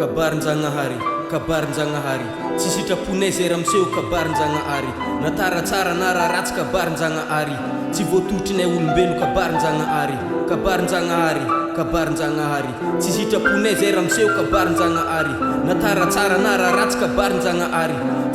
KABARIN-JAN KABARIN-JAN tsy sitraponay zay raha miseho KABARIN-JAN natara tsara na raha ratsy KABARIN-JAN tsy voatotrinay olombelo KABARIN-JAN KABARIN-JAN tsy sitraponay zay raha miseho KABARIN-JAN natara tsara na raha ratsy KABARIN-JAN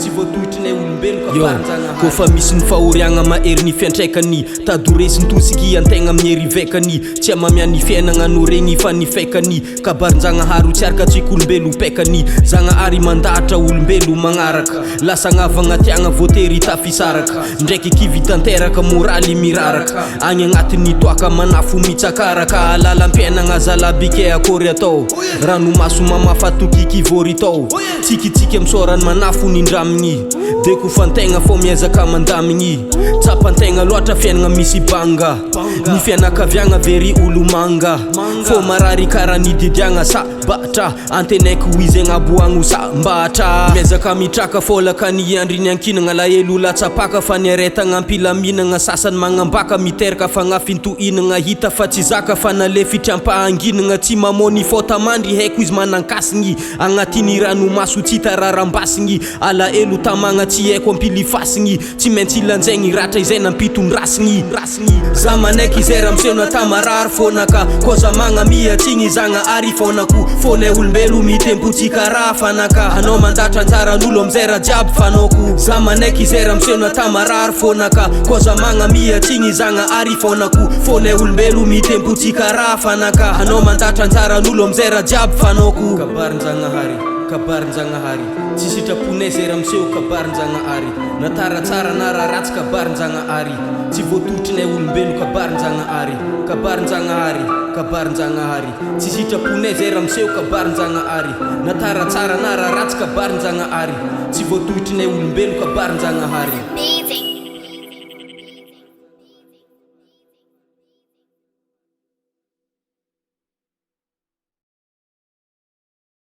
tsy voatotrinay olombelo KABARIN-JAN kofa misy ny fahoriagna mahery ny fiantraikany tadoresiny tosiky antegna amin'ny herivekany tsy amamiany fiainagna no regny fa ny faikany KABARIN-JAN tsy araka tsika olombelo pekany Zagnahary mandahatra olombelo magnaraka lasa agnavagna tiagna voatery tafisaraka ndraiky kivy tanteraka moraly miraraka agny agnatin'ny toaka manafo mitsakaraka alalam-piainagna zalabike akory atao ranomaso mamafatokiky vory tao tsikitsika amsorany manafo nindramigny de kofantegna fô miezaka mandamigny tsapantegna loatra fiainagna misy banga ny fianakaviagna very olo manga fô marary karaha ny didiagna sa batra antenaiko izy agnaboagno sa mbatra miezaka mitraka fôlaka ny andriny ankinagna lahelo latsapaka fa ny aretagna ampilaminagna sasany magnambaka miteraka fagnafintohinagna hita fa tsy zaka fa nalefitry ampahanginagna tsy mamôny fôta mandry haiko izy manankasigny agnatin'ny ranomaso tsy tararambasiny alahelo tamagna tsy haiko ampilifasigny tsy maintsy ilanjaigny ratra izay nampitondrasigny za manaiky izay raha miseho natamarary fônaka koza magnamiatsigny Zagnahary fônako fônay olombelo mitempotsika raha fanaka anao mandatra anjaran'olo amizay raha jiaby fanaoko za manaiky izay raha miseho natamarary fônaka koza magnamiatsigny Zagnahary fônako fônay olombelo mitempotsika raha fanaka anao mandatra anjaran'olo amizay raha jiaby fanaoko KABARIN-JAN tsy sitraponay zay raha miseho KABARIN-JAN natara tsara na raha ratsy KABARIN-JAN tsy voatotrinay olombelo KABARIN-JAN tsy sitraponay zay raha miseho KABARIN-JAN natara tsara na raha ratsy KABARIN-JAN tsy voatotrinay olombelo KABARIN-JAN